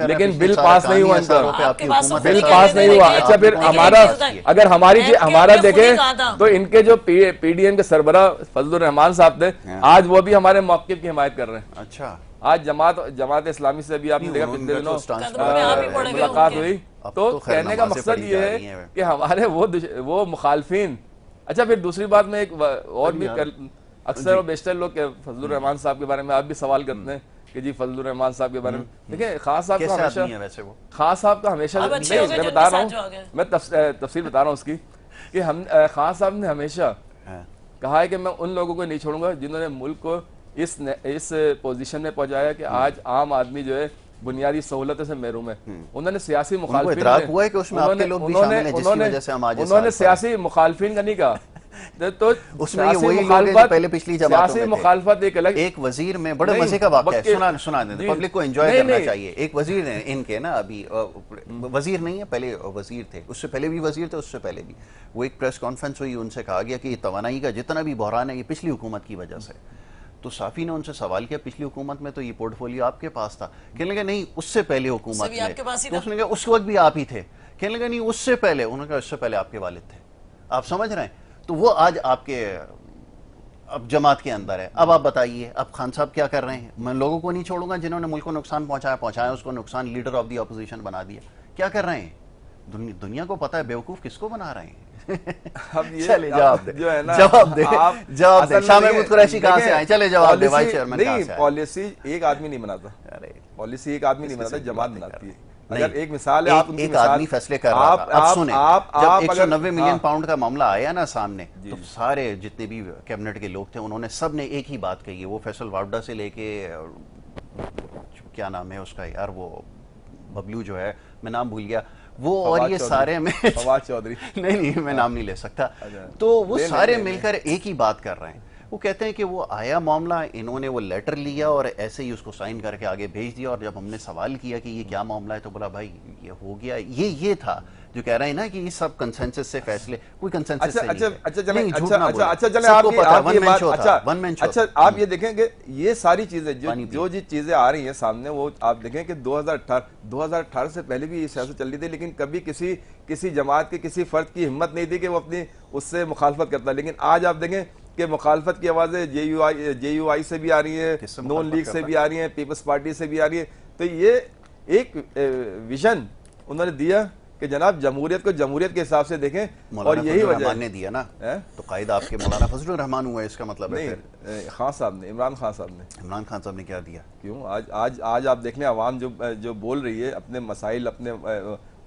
لیکن بل پاس نہیں ہوا ان کا, بل پاس نہیں ہوا. اچھا پھر اگر ہمارا دیکھیں تو ان کے جو پی ڈی ایم کے سربراہ فضل الرحمان صاحب تھے, آج وہ بھی ہمارے موقف کی حمایت کر رہے ہیں. اچھا آج جماعت اسلامی سے بھی آپ نے دیکھا پچھلے دنوں ملاقات ہوئی, تو کہنے کا مقصد یہ ہے کہ ہمارے وہ مخالفین. اچھا پھر دوسری بات میں ایک اور بھی اکثر اور بیشتر لوگ فضل الرحمان صاحب کے بارے میں آپ بھی سوال کرتے ہیں کہ جی فضل الرحمان صاحب کے بارے میں دیکھیں, خاص صاحب کا ہمیشہ میں بتا رہا ہوں, میں تفصیل بتا رہا ہوں اس کی, کہ خان صاحب نے ہمیشہ کہا ہے کہ میں ان لوگوں کو نہیں چھوڑوں گا جنہوں نے ملک کو اس پوزیشن میں پہنچایا کہ آج عام آدمی جو ہے بنیادی سہولتوں سے محروم ہے. انہوں نے سیاسی مخالفین انہوں نے سیاسی مخالفین کا نہیں کہا, تو اس میں وہی لوگ پہلے پچھلی سیاسی مخالفت ایک الگ. ایک وزیر میں بڑے مزے کا واقعہ ہے, سنا دیں پبلک کو انجوائے کرنا چاہیے. ایک وزیر ہیں ان کے نا, ابھی وزیر نہیں ہے, پہلے وزیر تھے, اس سے پہلے بھی وزیر تھے, اس سے پہلے بھی. وہ ایک پریس کانفرنس ہوئی, ان سے کہا گیا کہ یہ توانائی کا جتنا بھی بحران ہے یہ پچھلی حکومت کی وجہ سے. تو صافی نے ان سے سوال کیا پچھلی حکومت میں تو یہ پورٹ فولیو آپ کے پاس تھا. کہنے لگا نہیں اس سے پہلے حکومت میں, تو اس نے کہا اس وقت بھی آپ ہی تھے. کہنے لگا نہیں اس سے پہلے, انہوں نے کہا اس سے پہلے آپ کے والد تھے. آپ سمجھ رہے ہیں, تو وہ آج آپ کے اب جماعت کے اندر ہے. اب آپ بتائیے اب خان صاحب کیا کر رہے ہیں؟ میں لوگوں کو نہیں چھوڑوں گا جنہوں نے ملک کو نقصان پہنچایا اس کو نقصان, لیڈر آف دی اپوزیشن بنا دیا. کیا کر رہے ہیں؟ دنیا کو پتا ہے بیوقوف کس کو بنا رہے ہیں. چلے جواب دے شاہ محمود قریشی کہاں سے آئے, چلے جواب دے وائس چیئرمین کہاں سے آئے. پالیسی ایک آدمی نہیں بناتا, پالیسی ایک آدمی نہیں بناتا, جماعت بناتی ہے. اگر ایک مثال ہے, آپ ایک آدمی فیصلے کر رہا تھا. اب سنیں, جب 190 ملین پاؤنڈ کا معاملہ آیا نا سامنے, تو سارے جتنے بھی کیبنٹ کے لوگ تھے انہوں نے سب نے ایک ہی بات کہی ہے. وہ فیصل واوڈا سے لے کے کیا نام ہے اس کا یار, وہ ببلو جو ہے, میں نام بھول گیا وہ, اور یہ سارے میں فواد چودھری, نہیں میں نام نہیں لے سکتا, تو وہ سارے مل کر ایک ہی بات کر رہے ہیں. وہ کہتے ہیں کہ وہ آیا معاملہ, انہوں نے وہ لیٹر لیا اور ایسے ہی اس کو سائن کر کے آگے بھیج دیا, اور جب ہم نے سوال کیا کہ یہ کیا معاملہ ہے تو بولا بھائی یہ ہو گیا. یہ تھا جو کہہ رہے ہیں نا کہ یہ سب کنسنسس سے فیصلے, کوئی کنسنسس سے نہیں ہے. اچھا آپ یہ دیکھیں کہ یہ ساری چیزیں جو چیزیں آ رہی ہیں سامنے, وہ آپ دیکھیں کہ 2018 سے پہلے بھی یہ سیاست چل رہی تھی, لیکن کبھی کسی جماعت کے کسی فرد کی ہمت نہیں تھی کہ وہ اپنی اس سے مخالفت کرتا. لیکن آج آپ دیکھیں کہ مخالفت کی آوازیں جے یو آئی سے بھی آ رہی ہیں, نون لیگ سے بھی آ رہی ہیں, پیپلز پارٹی سے بھی آ رہی ہیں. تو یہ ایک ویژن انہوں نے دیا کہ جناب جمہوریت کو جمہوریت کے حساب سے دیکھیں, اور یہی وجہ نے دیا نا, تو قائد آپ کے مولانا فضل الرحمان ہوا ہے, اس کا مطلب ہے خان صاحب نے, عمران خان صاحب نے کیا دیا. کیوں آج آپ دیکھ لیں عوام جو بول رہی ہے اپنے مسائل, اپنے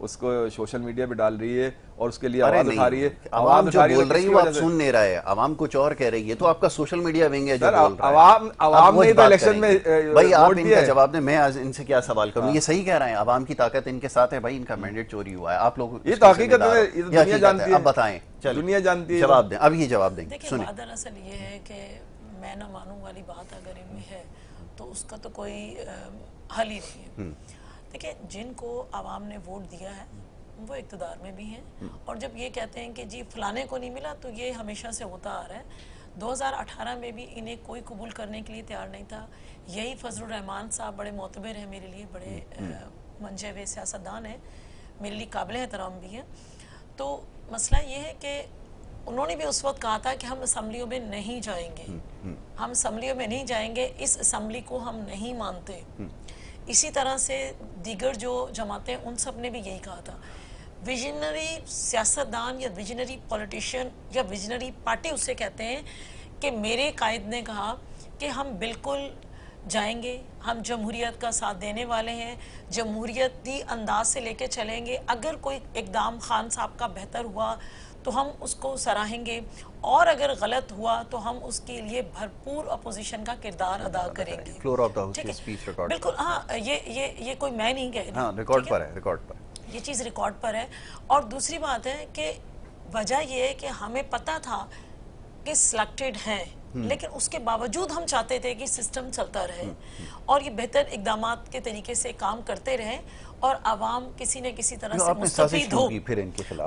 اس کو سوشل میڈیا پہ ڈال رہی ہے اور اس کے لیے آواز اٹھا رہی ہے. عوام جو بول رہی ہے وہ آپ سن نہیں رہا ہے, عوام کچھ اور کہہ رہی ہے, تو آپ کا سوشل میڈیا ونگ ہے جو بول رہا ہے. عوام نے تو الیکشن میں بھائی آپ ان کا جواب دیں, میں ان سے کیا سوال کروں. یہ صحیح کہہ رہے ہیں, عوام کی طاقت ان کے ساتھ ہے بھائی, ان کا مینڈیٹ چوری ہوا ہے. آپ لوگ یہ تو حقیقت ہے, دنیا جانتی ہے. اب بتائیں, دنیا جانتی ہے, جواب دیں, اب یہ جواب دیں. سنیں, دراصل یہ ہے کہ میں نہ مانوں والی بات اگر ان میں ہے تو اس کا تو کوئی حل ہی نہیں ہے. دیکھیں جن کو عوام نے ووٹ دیا ہے وہ اقتدار میں بھی ہیں, اور جب یہ کہتے ہیں کہ جی فلانے کو نہیں ملا, تو یہ ہمیشہ سے ہوتا آ رہا ہے. 2018 میں بھی انہیں کوئی قبول کرنے کے لیے تیار نہیں تھا. یہی فضل الرحمان صاحب بڑے معتبر ہیں میرے لیے, بڑے منجے ہوئے سیاستدان ہیں, میرے لیے قابل احترام بھی ہیں. تو مسئلہ یہ ہے کہ انہوں نے بھی اس وقت کہا تھا کہ ہم اسمبلیوں میں نہیں جائیں گے, ہم اسمبلیوں میں نہیں جائیں گے, اس اسمبلی کو ہم نہیں مانتے. اسی طرح سے دیگر جو جماعتیں ان سب نے بھی یہی کہا تھا. ویژنری سیاستدان یا ویژنری پولیٹیشین یا ویژنری پارٹی اسے کہتے ہیں کہ میرے قائد نے کہا کہ ہم بالکل جائیں گے, ہم جمہوریت کا ساتھ دینے والے ہیں, جمہوریتی انداز سے لے کے چلیں گے. اگر کوئی اقدام خان صاحب کا بہتر ہوا تو ہم اس کو سراہیں گے, اور اگر غلط ہوا تو ہم اس کے لیے بھرپور اپوزیشن کا کردار ادا کریں گے. فلور آف دا ہاؤس کی اسپیچ ریکارڈ بالکل, ہاں, یہ کوئی میں نہیں کہہ رہی, ہاں ریکارڈ پر ہے, ریکارڈ پر یہ چیز ریکارڈ پر ہے. اور دوسری بات ہے کہ وجہ یہ ہے کہ ہمیں پتہ تھا کہ سلیکٹڈ ہیں, لیکن اس کے باوجود ہم چاہتے تھے کہ سسٹم چلتا رہے اور یہ بہتر اقدامات کے طریقے سے کام کرتے رہیں اور عوام کسی نہ کسی طرح سے مستفید ہو,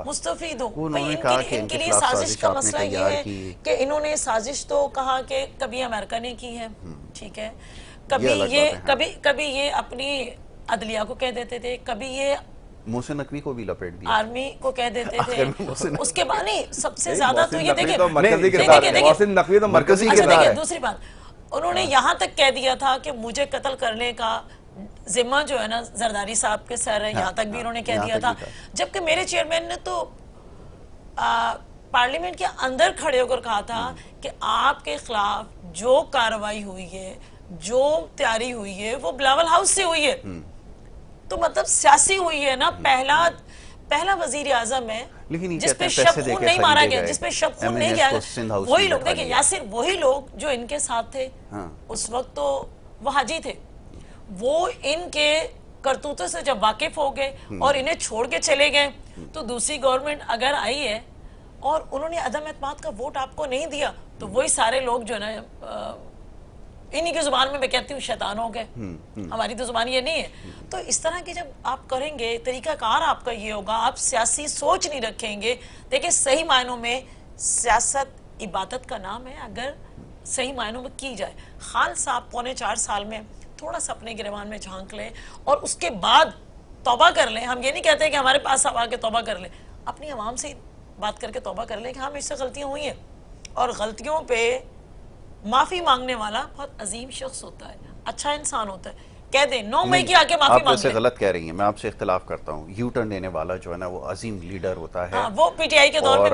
مستفید ہو. ان کے لیے سازش کا مسئلہ یہ ہے کہ انہوں نے سازش تو کہا کہ کبھی امریکہ نے کی ہے, ٹھیک ہے, کبھی یہ اپنی عدلیہ کو کہہ دیتے تھے, کبھی یہ محسن نقوی کو بھی لپیٹ دیا, آرمی کو کہہ دیتے تھے. اس کے بعد نہیں, سب سے زیادہ تو یہ دیکھیں دوسری بات, انہوں نے یہاں تک کہہ دیا تھا کہ مجھے قتل کرنے کا ذمہ جو ہے نا زرداری صاحب کے سر ہے, یہاں تک بھی انہوں نے کہہ دیا تھا. جبکہ میرے چیئرمین نے تو پارلیمنٹ کے اندر کھڑے ہو کر کہا تھا کہ آپ کے خلاف جو کارروائی ہوئی ہے, جو تیاری ہوئی ہے, وہ بلاول ہاؤس سے ہوئی ہے. تو مطلب سیاسی ہوئی ہے نا, پہلا وزیر اعظم ہے جس پہ شب خون نہیں مارا گیا, جس پہ شب خون نہیں گیا. وہی لوگ دیکھیں یاسر, وہی لوگ جو ان کے ساتھ تھے اس وقت, تو وہ حاجی تھے, وہ ان کے کرتوتوں سے جب واقف ہو گئے اور انہیں چھوڑ کے چلے گئے, تو دوسری گورنمنٹ اگر آئی ہے اور انہوں نے عدم اعتماد کا ووٹ آپ کو نہیں دیا, تو وہی سارے لوگ جو ہے نا, انہی کی زبان میں کہتی ہوں شیطان ہو گئے, ہماری تو زبان یہ نہیں ہے. تو اس طرح کی جب آپ کریں گے, طریقہ کار آپ کا یہ ہوگا, آپ سیاسی سوچ نہیں رکھیں گے. دیکھیں صحیح معنوں میں سیاست عبادت کا نام ہے, اگر صحیح معنوں میں کی جائے. خان صاحب 3.25 سال میں تھوڑا سا اپنے گریبان میں جھانک لیں اور اس کے بعد توبہ کر لیں. ہم یہ نہیں کہتے کہ ہمارے پاس اب آ کے توبہ کر لیں, اپنی عوام سے بات کر کے توبہ کر لیں کہ ہاں مجھ سے غلطیاں ہوئی ہیں, اور غلطیوں پہ معافی مانگنے والا بہت عظیم شخص ہوتا ہے, اچھا انسان ہوتا ہے. کہہ دیں 9 مئی کی آکے معافی مانگ لیں. آپ اسے غلط کہہ رہی ہیں, میں آپ سے اختلاف کرتا ہوں. یو ٹرن لینے والا جو ہے نا وہ عظیم لیڈر ہوتا ہے. وہ پی ٹی آئی کے دور میں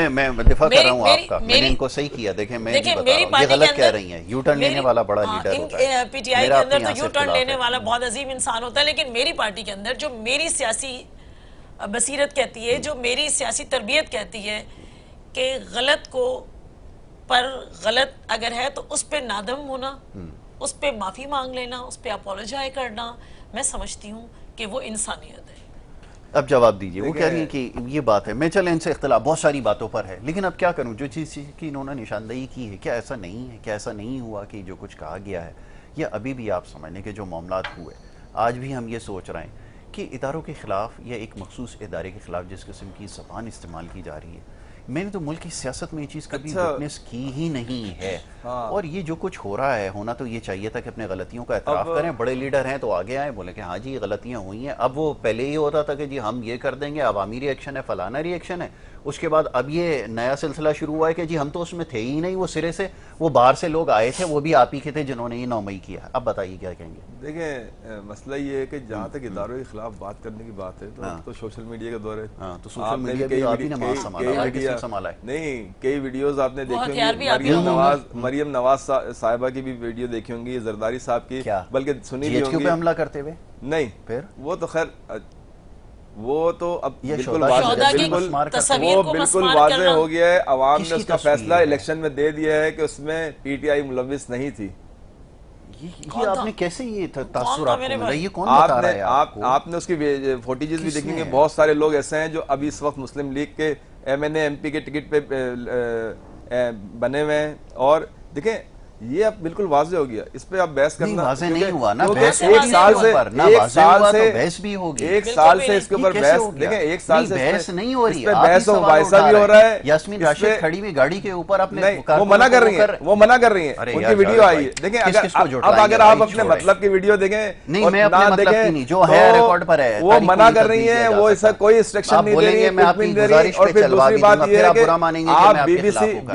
میں دفاع کر رہا ہوں آپ کا, میں نے ان کو صحیح کیا. دیکھیں میں بتا رہا ہوں, یہ غلط کہہ رہی ہیں. یو ٹرن لینے والا بڑا لیڈر ہوتا ہے. پی ٹی آئی کے اندر تو یو ٹرن لینے والا بہت عظیم انسان ہوتا ہے, لیکن میری پارٹی کے اندر جو میری سیاسی بصیرت کہتی ہے, جو میری سیاسی تربیت کہتی ہے کہ غلط کو پر غلط اگر ہے تو اس پہ نادم ہونا, اس پہ معافی مانگ لینا, اس پہ اپولوجائز کرنا, میں سمجھتی ہوں کہ وہ انسانیت ہے. اب جواب دیجئے. وہ کہہ رہی ہیں کہ یہ بات ہے, میں چلیں ان سے اختلاف بہت ساری باتوں پر ہے, لیکن اب کیا کروں, جو چیز کی انہوں نے نشاندہی کی ہے, کیا ایسا نہیں ہے, کیا ایسا نہیں ہوا کہ جو کچھ کہا گیا ہے, یا ابھی بھی آپ سمجھنے کہ جو معاملات ہوئے, آج بھی ہم یہ سوچ رہے ہیں کہ اداروں کے خلاف یا ایک مخصوص ادارے کے خلاف جس قسم کی زبان استعمال کی جا رہی ہے, میں نے تو ملک کی سیاست میں یہ چیز کبھی وٹنس کی ہی نہیں ہے. اور یہ جو کچھ ہو رہا ہے, ہونا تو یہ چاہیے تھا کہ اپنے غلطیوں کا اعتراف کریں. بڑے لیڈر ہیں تو آگے آئیں, بولیں کہ ہاں جی یہ غلطیاں ہوئی ہیں. اب وہ پہلے ہی ہوتا تھا کہ جی ہم یہ کر دیں گے, عوامی ری ایکشن ہے, فلانا ری ایکشن ہے. اس کے بعد اب یہ نیا سلسلہ شروع ہوا ہے کہ جی ہم تو اس میں تھے ہی نہیں, وہ سرے سے وہ باہر سے لوگ آئے تھے, وہ بھی آپ ہی کے تھے جنہوں نے یہ 9 مئی کیا. اب بتائیے کیا کہیں گے. دیکھیں مسئلہ یہ ہے کہ جہاں تک اداروں کے خلاف بات کرنے کی بات ہے تو سوشل میڈیا کا دور ہے. تو سوشل میڈیا بھی آپ ہی نے ماس سنبھالا ہے. نہیں, کئی ویڈیوز آپ نے دیکھی ہوں گی, مریم نواز صاحبہ کی بھی ویڈیو دیکھی ہوں گی, زرداری صاحب کی, بلکہ سنی بھی ہوں گی. پہ حملہ کرتے ہوئے نہیں, پھر وہ تو خیر وہ تو اب بالکل واضح ہو گیا ہے. عوام نے اس کا فیصلہ الیکشن میں دے دیا ہے کہ اس میں پی ٹی آئی ملوث نہیں تھی. یہ آپ نے کیسے یہ تاثر آپ کو ملا, یہ کون بتا رہا ہے آپ کو؟ آپ نے اس کی فوٹیجز بھی دیکھیں گے. بہت سارے لوگ ایسے ہیں جو ابھی اس وقت مسلم لیگ کے M N A M P کے ٹکٹ پہ بنے ہوئے ہیں. اور دیکھیں یہ اب بالکل واضح ہو گیا, اس پہ اب بحث کرنا واضح نہیں ہوا نا, ایک سال سے اس کے اوپر بحث, دیکھیں ایک سال سے بحث نہیں ہو رہی, بحث و مباحثہ بھی ہو رہا ہے. یاسمین راشد کھڑی ہوئی گاڑی کے اوپر اپنے وہ منع کر رہی ہیں, وہ منع کر رہی ہیں, ان کی ویڈیو آئی ہے. دیکھیں اب اگر آپ اپنے مطلب کی ویڈیو دیکھیں نہ دیکھیں جو ہے ریکارڈ پر ہے, وہ منع کر رہی ہیں, وہ اس کا کوئی انسٹرکشن نہیں دے رہی. اور پھر دوسری بات یہ ہے کہ آپ بی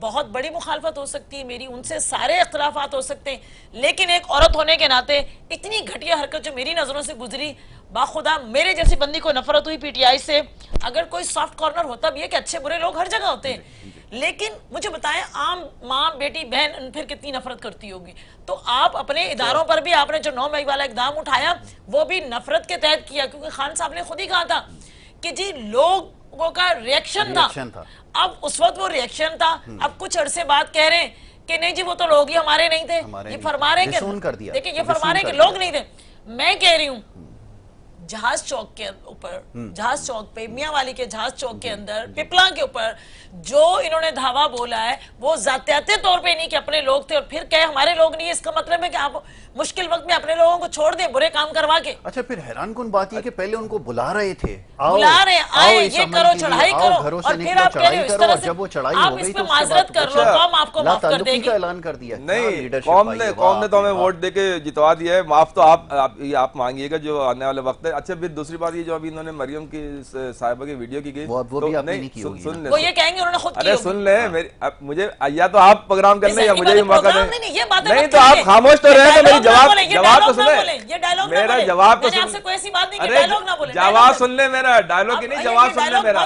بہت بڑی مخالفت ہو سکتی ہے میری، ان سے سارے اختلافات ہو سکتے ہیں، لیکن ایک عورت ہونے کے ناطے اتنی گھٹیا حرکت جو میری نظروں سے گزری، باخدا میرے جیسی بندی کو نفرت ہوئی پی ٹی آئی سے. اگر کوئی سافٹ کارنر ہوتا بھی ہے کہ اچھے برے لوگ ہر جگہ ہوتے ہیں، لیکن مجھے بتائیں عام ماں بیٹی بہن پھر کتنی نفرت کرتی ہوگی. تو آپ اپنے اداروں پر بھی آپ نے جو 9 مئی والا اقدام اٹھایا وہ بھی نفرت کے تحت کیا، کیونکہ خان صاحب نے خود ہی کہا تھا کہ جی لوگوں کا ریئیکشن تھا. اب اس وقت وہ ریئیکشن تھا، اب کچھ عرصے بعد کہہ رہے ہیں کہ نہیں جی وہ تو لوگ ہی ہمارے نہیں تھے. یہ فرما رہے ہیں کہ دیکھیں یہ فرما رہے ہیں کہ لوگ نہیں تھے. میں کہہ رہی ہوں جہاز چوک کے اوپر، جہاز چوک پہ، میاں والی کے جہاز چوک کے اندر، پپلا کے اوپر جو انہوں نے دھاوا بولا ہے وہ ذاتیاتی طور پہ نہیں کہ اپنے لوگ تھے اور پھر کہ ہمارے لوگ نہیں. اس کا مطلب ہے کہ آپ مشکل وقت میں اپنے لوگوں کو چھوڑ دیں برے کام کروا کے. اچھا پھر حیران کن بات یہ کہ پہلے ان کو بلا رہے تھے، بلا رہے ہیں آئے یہ کرو چڑھائی کرو، اور پھر آپ کہہ رہے ہو اس طرح سے آپ اس پہ معذرت کر لو، قوم آپ کو معاف کر دے گی. اعلان کر دیا نہیں، قوم نے تو ہمیں ووٹ دے کے جتوا دیا ہے، معاف تو آپ مانگیے گا جو آنے والے وقت ہے. اچھا پھر دوسری بات یہ جو ابھی انہوں نے مریم کی صاحبہ کی ویڈیو کی گئی، سن لیں، وہ یہ کہیں گے انہوں نے خود کی. ارے سن لیں، مجھے یا تو آپ پروگرام کر لیں یا مجھے بھی موقع دیں. نہیں تو آپ خاموش تو رہے تو میری جواب تو سنیں، میرا جواب تو سنیں. جواب سن لیں، میرا ڈائلوگ ہی نہیں، جواب سن لیں میرا.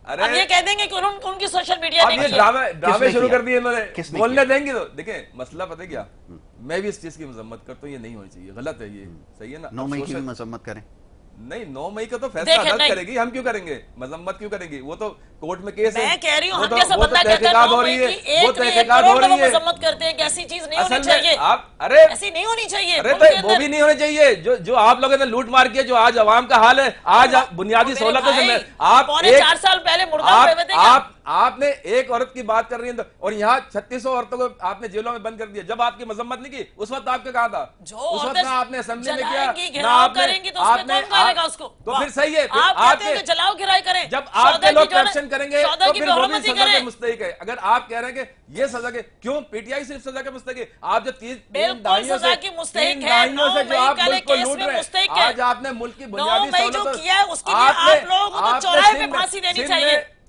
اب یہ کہہ دیں گے کہ ان کی سوشل میڈیا اب یہ ڈرامے شروع کر دیے انہوں نے، بولنے دیں گے تو دیکھیں مسئلہ پتہ کیا، میں بھی اس چیز کی مذمت کرتا ہوں، یہ نہیں ہونی چاہیے، غلط ہے یہ، صحیح ہے نا. 9 مئی کی بھی مذمت کریں. نہیں 9 مئی کا تو فیصلہ عدالت کرے گی، ہم کیوں کریں گے، مذمت کیوں کریں گے، وہ تو کورٹ میں کیس ہے. میں کہہ رہی ہوں ہم جیسا بندہ کہتا ہے 9 مئی کی ایک کروڑ لوگ مذمت کرتے ہیں کہ ایسی چیز نہیں ہونی چاہیے، ایسی نہیں ہونی چاہیے. ارے تو وہ بھی نہیں ہونے چاہیے جو آپ لوگوں نے لوٹ مار کیا، جو آج عوام کا حال ہے، آج بنیادی سہولتوں سے آپ 4 سال پہلے مردہ ہوئے ہوئے تھے. آپ نے ایک عورت کی بات کر رہی ہیں اور یہاں 3600 عورتوں کو آپ نے جیلوں میں بند کر دیا. جب آپ کی مذمت نہیں کی اس وقت آپ کے کہا تھا، اس وقت نہ آپ نے اسمبلی میں کیا، نہ آپ نے، تو پھر صحیح ہے. آپ کہتے ہیں جلاؤ گرائی کریں، جب آپ کے لوگ کرپشن کریں گے تو پھر وہ بھی سزا کے مستحق ہے. اگر آپ کہہ رہے ہیں کہ یہ سزا کے، کیوں پی ٹی آئی صرف سزا کے مستحق ہے؟ آپ جو 3 دہائیوں سے جو آپ ملک کو لوٹ رہے ہیں، آج آپ نے ملک کی بنیادی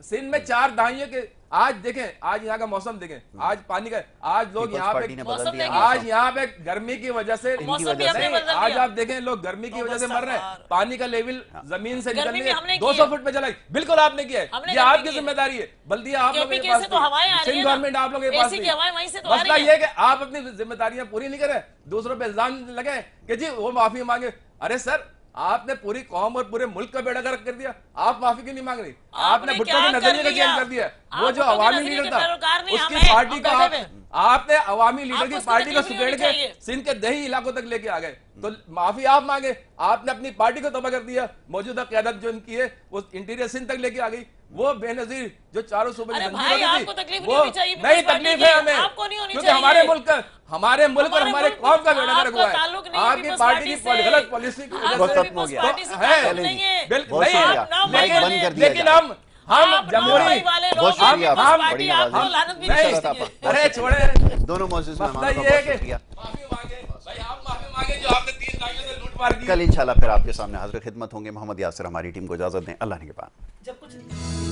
سندھ میں 4 دہائیوں کے، آج دیکھیں آج یہاں کا موسم دیکھیں، آج پانی کا، آج لوگ یہاں پہ، آج یہاں پہ گرمی کی وجہ سے، آج آپ دیکھیں لوگ گرمی کی وجہ سے مر رہے ہیں، پانی کا لیول زمین سے نکل رہی ہے 200 فٹ پہ چلا گئی. بالکل آپ نے کیا ہے، یہ آپ کی ذمہ داری ہے، بلدیہ آپ لوگوں کے پاس نہیں، سندھ گورنمنٹ آپ لوگوں کے پاس نہیں. مسئلہ یہ ہے کہ آپ اپنی ذمہ داریاں پوری نہیں کریں، دوسروں پہ الزام لگے کہ جی وہ معافی مانگے. ارے سر آپ نے پوری قوم اور پورے ملک کا بیڑا غرق کر دیا، آپ معافی کیوں نہیں مانگ رہی؟ آپ نے بھٹو کے نظریے کو چینج کر دیا. وہ جو عوامی لیڈر تھا اس کی پارٹی کو آپ نے عوامی لیڈر کی پارٹی کو سکیڑ کے سندھ کے دیہی علاقوں تک لے کے آ گئے، تو معافی آپ مانگے. آپ نے اپنی پارٹی کو تباہ کر دیا، موجودہ قیادت جو ان کی ہے وہ انٹیریئر سندھ تک لے کے آ گئی. وہ بے نظیر جو چاروں صوبے کی زنجیر ہوتی تھی، وہ نہیں تکلیف ہے ہمیں، کیونکہ ہمارے ملک اور ہمارے قوم کا بیڑا غرق ہوا ہے. آپ کی پارٹی کی غلط پالیسی کی وجہ سے ختم ہو گیا ہے. لیکن ہم جمہوری ارے چھوڑے دونوں معزز مہمانوں کا بہت شکریہ. کل انشاءاللہ پھر آپ کے سامنے حاضر خدمت ہوں گے. محمد یاسر ہماری ٹیم کو اجازت دیں. اللہ نگہبان.